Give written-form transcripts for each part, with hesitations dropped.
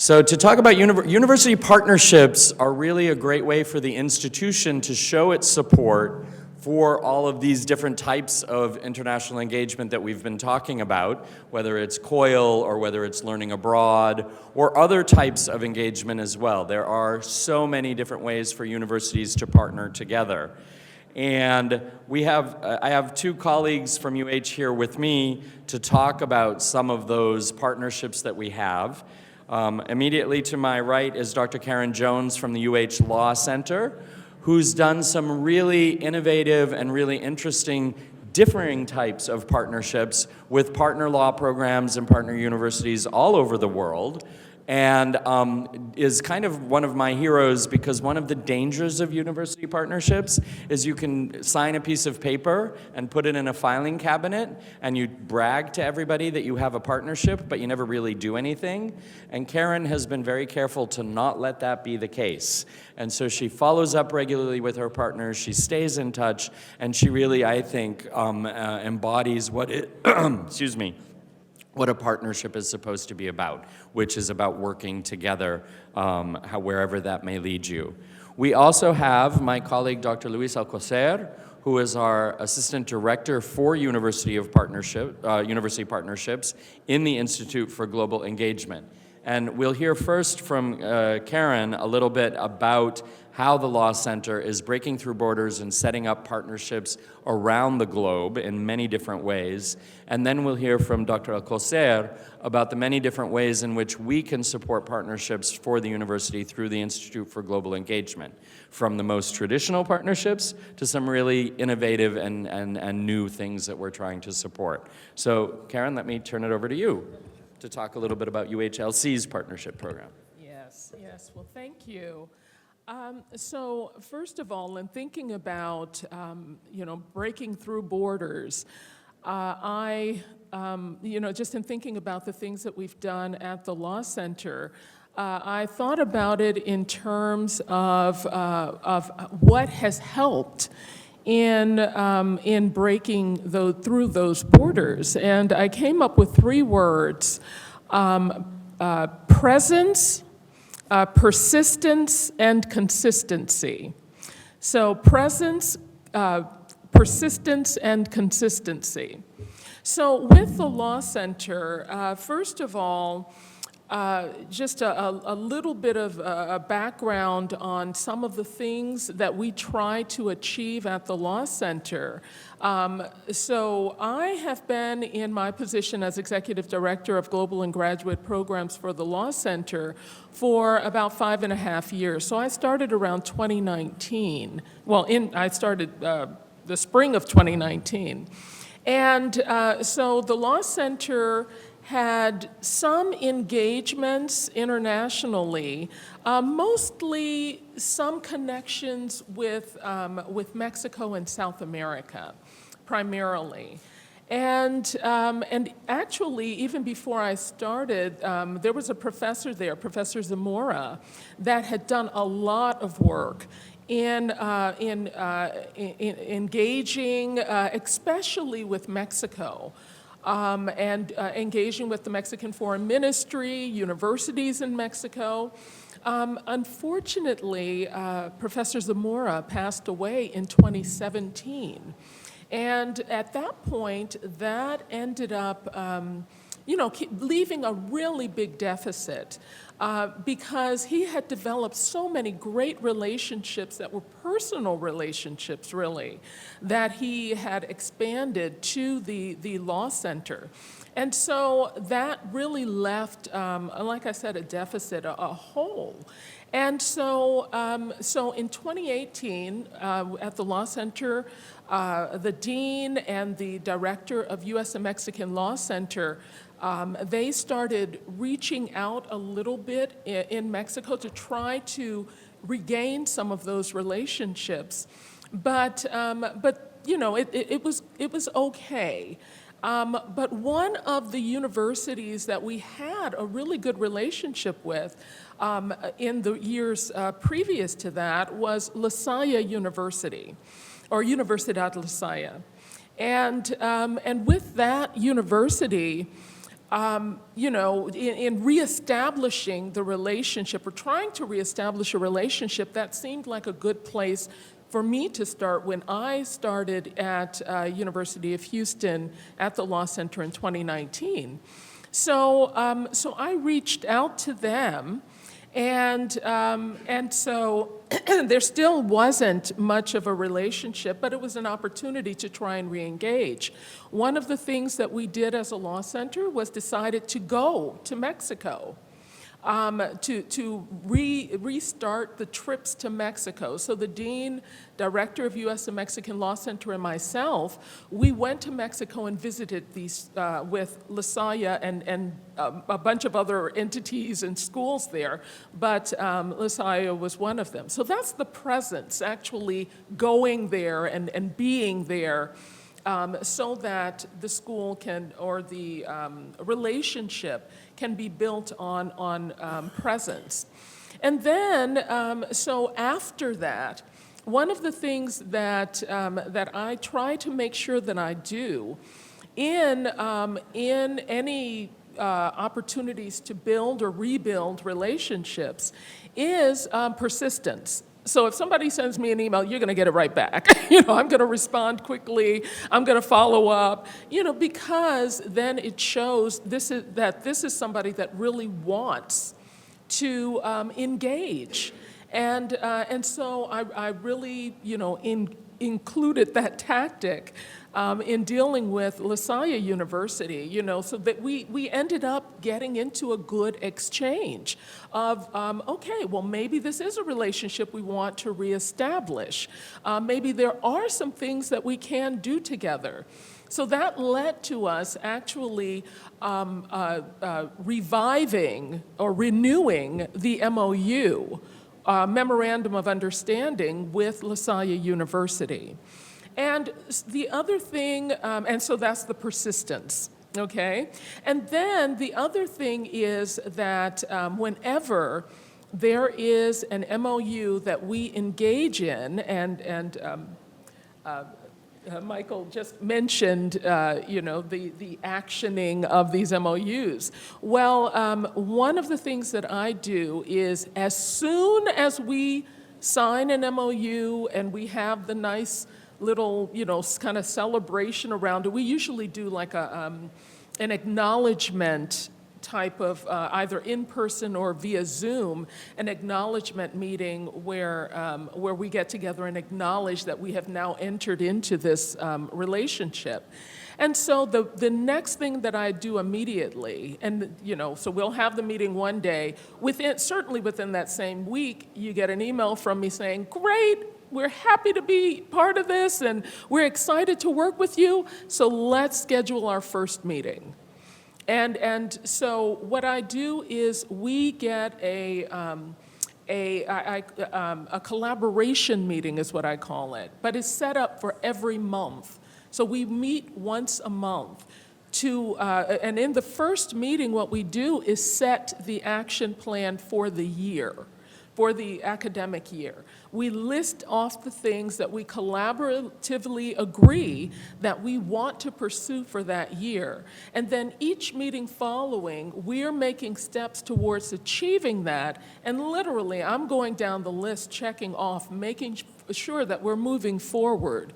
So to talk about university partnerships are really a great way for the institution to show its support for all of these different types of international engagement that we've been talking about, whether it's COIL or whether it's learning abroad or other types of engagement as well. There are so many different ways for universities to partner together. And I have two colleagues from UH here with me to talk about some of those partnerships that we have. Immediately to my right is Dr. Karen Jones from the UH Law Center, who's done some really innovative and really interesting differing types of partnerships with partner law programs and partner universities all over the world, and is kind of one of my heroes because one of the dangers of university partnerships is you can sign a piece of paper and put it in a filing cabinet and you brag to everybody that you have a partnership, but you never really do anything. And Karen has been very careful to not let that be the case. And so she follows up regularly with her partners, she stays in touch, and she really, I think, embodies what it, excuse me, what a partnership is supposed to be about, which is about working together wherever that may lead you. We also have my colleague, Dr. Luis Alcocer, who is our Assistant Director for University Partnerships in the Institute for Global Engagement. And we'll hear first from Karen a little bit about how the Law Center is breaking through borders and setting up partnerships around the globe in many different ways. And then we'll hear from Dr. Alcocer about the many different ways in which we can support partnerships for the university through the Institute for Global Engagement, from the most traditional partnerships to some really innovative and new things that we're trying to support. So Karen, let me turn it over to you to talk a little bit about UHLC's partnership program. Yes, well, thank you. So first of all, in thinking about, breaking through borders, just in thinking about the things that we've done at the Law Center, I thought about it in terms of what has helped in breaking through those borders. And I came up with three words: presence, persistence, and consistency. So presence, persistence, and consistency. So with the Law Center, first of all, just a little bit of a background on some of the things that we try to achieve at the Law Center. So I have been in my position as Executive Director of Global and Graduate Programs for the Law Center for about 5.5 years. So I started around 2019. I started the spring of 2019. And so the Law Center had some engagements internationally, mostly some connections with Mexico and South America, primarily. And actually, even before I started, there was a professor there, Professor Zamora, that had done a lot of work in engaging, especially with Mexico. And engaging with the Mexican Foreign Ministry, universities in Mexico. Unfortunately, Professor Zamora passed away in 2017. And at that point, that ended up leaving a really big deficit because he had developed so many great relationships that were personal relationships, really, that he had expanded to the Law Center. And so that really left, like I said, a deficit, a hole. And so in 2018, at the Law Center, the dean and the director of U.S. and Mexican Law Center, they started reaching out a little bit in Mexico to try to regain some of those relationships. But it was okay. But one of the universities that we had a really good relationship with in the years previous to that was La Salle University, or Universidad La Salle. And with that university, in reestablishing the relationship or trying to reestablish a relationship, that seemed like a good place for me to start when I started at University of Houston at the Law Center in 2019. So I reached out to them, and so there still wasn't much of a relationship, but it was an opportunity to try and reengage. One of the things that we did as a law center was decided to go to Mexico. To restart the trips to Mexico. So the dean, director of U.S. and Mexican Law Center, and myself, we went to Mexico and visited these with LaSalle and a bunch of other entities and schools there, but LaSalle was one of them. So that's the presence, actually going there and being there. So that the school can, or the relationship can be built on presence. And then, so after that, one of the things that I try to make sure that I do in any opportunities to build or rebuild relationships is persistence. So if somebody sends me an email, you're going to get it right back. I'm going to respond quickly. I'm going to follow up, because then it shows that this is somebody that really wants to engage. And so I really, included that tactic in dealing with LaSalle University, so that we ended up getting into a good exchange of, okay, well, maybe this is a relationship we want to reestablish. Maybe there are some things that we can do together. So that led to us actually reviving or renewing the MOU, Memorandum of Understanding, with LaSalle University. And the other thing, and so that's the persistence, okay? And then the other thing is that whenever there is an MOU that we engage in, and Michael just mentioned, the actioning of these MOUs. Well, one of the things that I do is as soon as we sign an MOU and we have the nice little, kind of celebration around it, we usually do like an acknowledgement type of either in person or via Zoom, an acknowledgement meeting where we get together and acknowledge that we have now entered into this relationship. And so the next thing that I do immediately, and so we'll have the meeting one day, certainly within that same week, you get an email from me saying, great, we're happy to be part of this and we're excited to work with you, so let's schedule our first meeting. And so what I do is we get a collaboration meeting is what I call it, but it's set up for every month. So we meet once a month and in the first meeting what we do is set the action plan for the year, for the academic year. We list off the things that we collaboratively agree that we want to pursue for that year. And then each meeting following, we're making steps towards achieving that. And literally, I'm going down the list, checking off, making sure that we're moving forward.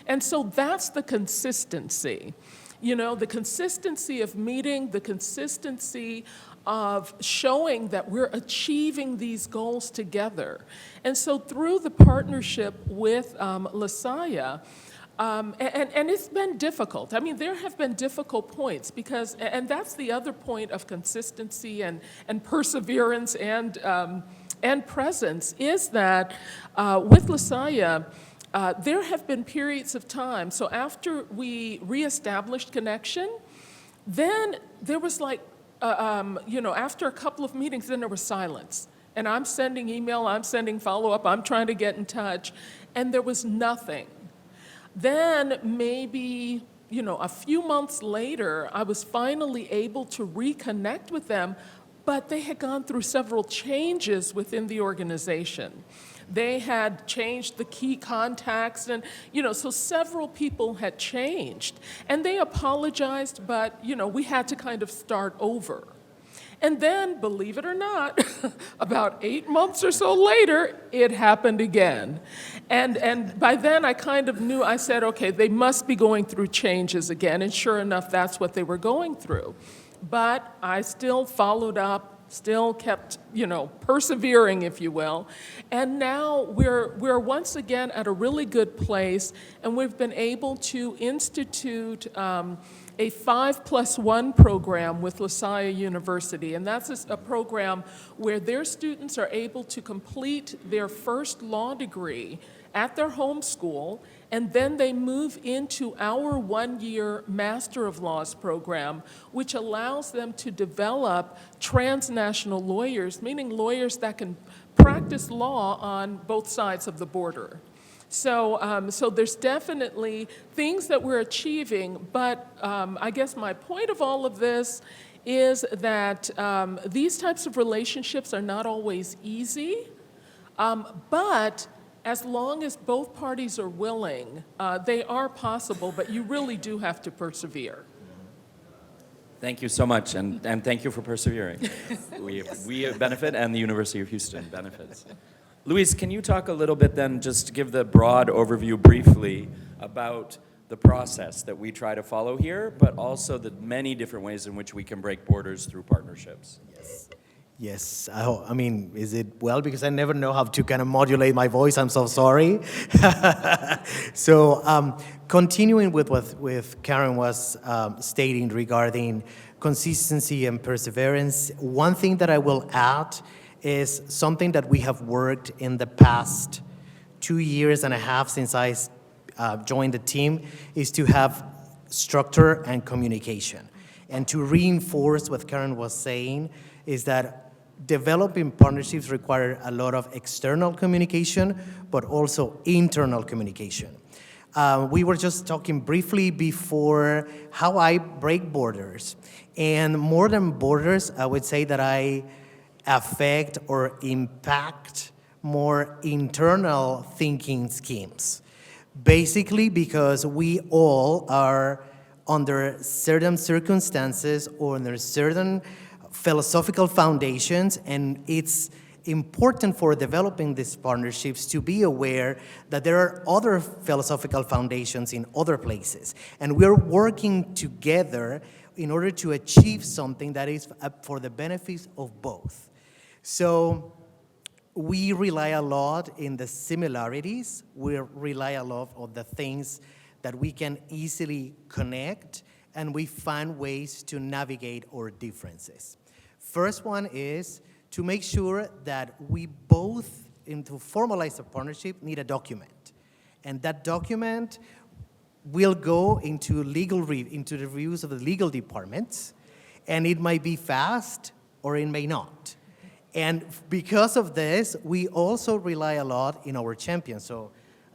And so that's the consistency. The consistency of meeting, the consistency of showing that we're achieving these goals together. And so through the partnership with LaSalle, and it's been difficult. I mean, there have been difficult points because, and that's the other point of consistency and perseverance and presence, is that with LaSalle, there have been periods of time. So after we reestablished connection, then there was like, after a couple of meetings, then there was silence. And I'm sending email, I'm sending follow-up, I'm trying to get in touch, and there was nothing. Then maybe, a few months later, I was finally able to reconnect with them, but they had gone through several changes within the organization. They had changed the key contacts, and, so several people had changed. And they apologized, but, we had to kind of start over. And then, believe it or not, about 8 months or so later, it happened again. And by then I kind of knew, I said, okay, they must be going through changes again. And sure enough, that's what they were going through. But I still followed up, still kept, persevering, if you will. And now we're once again at a really good place, and we've been able to institute a 5+1 program with LaSalle University, and that's a program where their students are able to complete their first law degree at their home school, and then they move into our one-year Master of Laws program, which allows them to develop transnational lawyers, meaning lawyers that can practice law on both sides of the border. So there's definitely things that we're achieving, but I guess my point of all of this is that these types of relationships are not always easy, but as long as both parties are willing, they are possible, but you really do have to persevere. Thank you so much, and thank you for persevering. We benefit, and the University of Houston benefits. Luis, can you talk a little bit then, just to give the broad overview briefly about the process that we try to follow here, but also the many different ways in which we can break borders through partnerships? Yes, I mean, is it well? Because I never know how to kind of modulate my voice. I'm so sorry. So continuing with what Karen was stating regarding consistency and perseverance, one thing that I will add is something that we have worked in the past 2.5 years since I joined the team, is to have structure and communication. And to reinforce what Karen was saying is that developing partnerships require a lot of external communication, but also internal communication. We were just talking briefly before how I break borders. And more than borders, I would say that I affect or impact more internal thinking schemes. Basically because we all are under certain circumstances or under certain philosophical foundations, and it's important for developing these partnerships to be aware that there are other philosophical foundations in other places, and we're working together in order to achieve something that is for the benefits of both. So we rely a lot in the similarities. We rely a lot on the things that we can easily connect, and we find ways to navigate our differences. First one is to make sure that we both, to formalize a partnership, need a document. And that document will go into into the reviews of the legal departments, and it might be fast or it may not. And because of this, we also rely a lot in our champions. So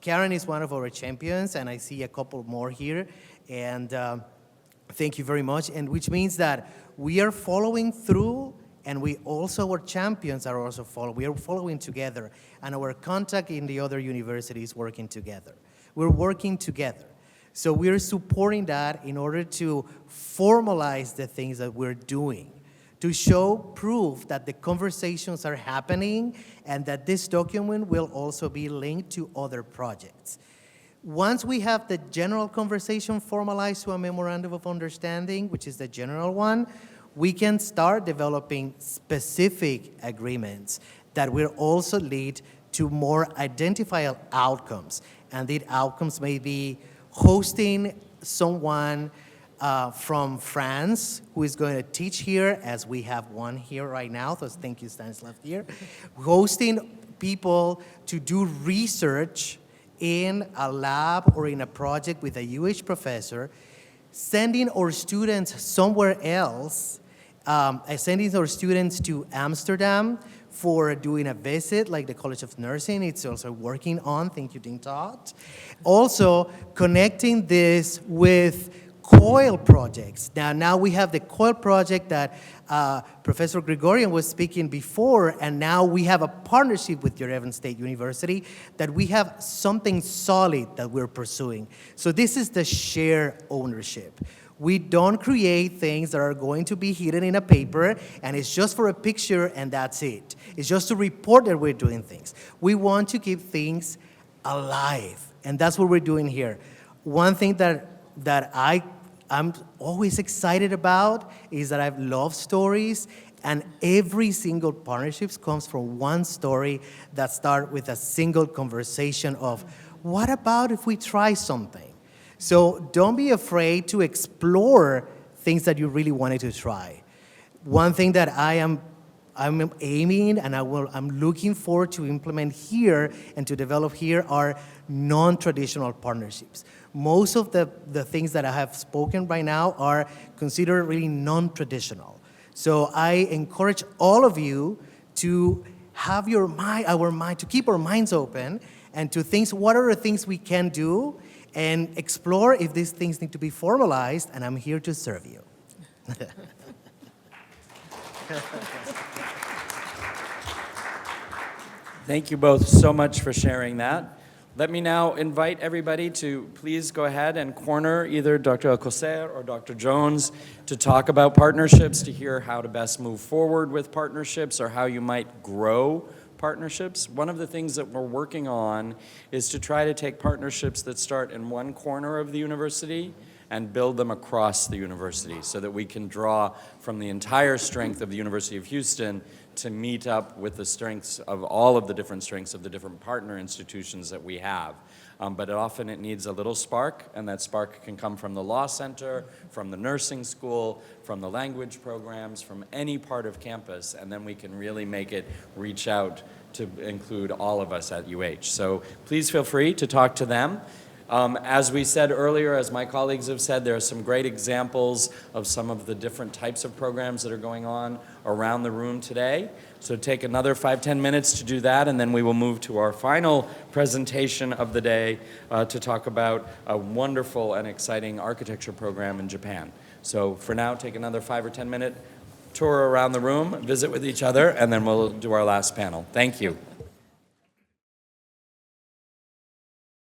Karen is one of our champions, and I see a couple more here. And thank you very much. And which means that we are following through, and our champions are also following. We are following together, and our contact in the other universities working together. We're working together. So we're supporting that in order to formalize the things that we're doing, to show proof that the conversations are happening and that this document will also be linked to other projects. Once we have the general conversation formalized to a memorandum of understanding, which is the general one, we can start developing specific agreements that will also lead to more identifiable outcomes. And the outcomes may be hosting someone from France who is going to teach here, as we have one here right now, so thank you, Stanislav, here. Hosting people to do research in a lab or in a project with a UH professor, sending our students somewhere else, sending our students to Amsterdam for doing a visit, like the College of Nursing, it's also working on, thank you, Dean Todd. Also, connecting this with COIL projects. Now we have the COIL project that Professor Gregorian was speaking before, and now we have a partnership with your Evans State University that we have something solid that we're pursuing. So this is the share ownership. We don't create things that are going to be hidden in a paper, and it's just for a picture, and that's it. It's just to report that we're doing things. We want to keep things alive, and that's what we're doing here. One thing that I'm always excited about is that I love stories, and every single partnerships comes from one story that starts with a single conversation of, what about if we try something? So don't be afraid to explore things that you really wanted to try. One thing that I'm aiming and I'm looking forward to implement here and to develop here are non-traditional partnerships. Most of the things that I have spoken right now are considered really non-traditional. So I encourage all of you to have to keep our minds open and to think, what are the things we can do, and explore if these things need to be formalized, and I'm here to serve you. Thank you both so much for sharing that. Let me now invite everybody to please go ahead and corner either Dr. Alcocer or Dr. Jones to talk about partnerships, to hear how to best move forward with partnerships or how you might grow partnerships. One of the things that we're working on is to try to take partnerships that start in one corner of the university and build them across the university so that we can draw from the entire strength of the University of Houston to meet up with the strengths of all of the different strengths of the different partner institutions that we have. But often it needs a little spark, and that spark can come from the law center, from the nursing school, from the language programs, from any part of campus, and then we can really make it reach out to include all of us at UH. So please feel free to talk to them. As we said earlier, as my colleagues have said, there are some great examples of some of the different types of programs that are going on around the room today. So take another 5-10 minutes to do that, and then we will move to our final presentation of the day to talk about a wonderful and exciting architecture program in Japan. So for now, take another 5 or 10 minute tour around the room, visit with each other, and then we'll do our last panel. Thank you.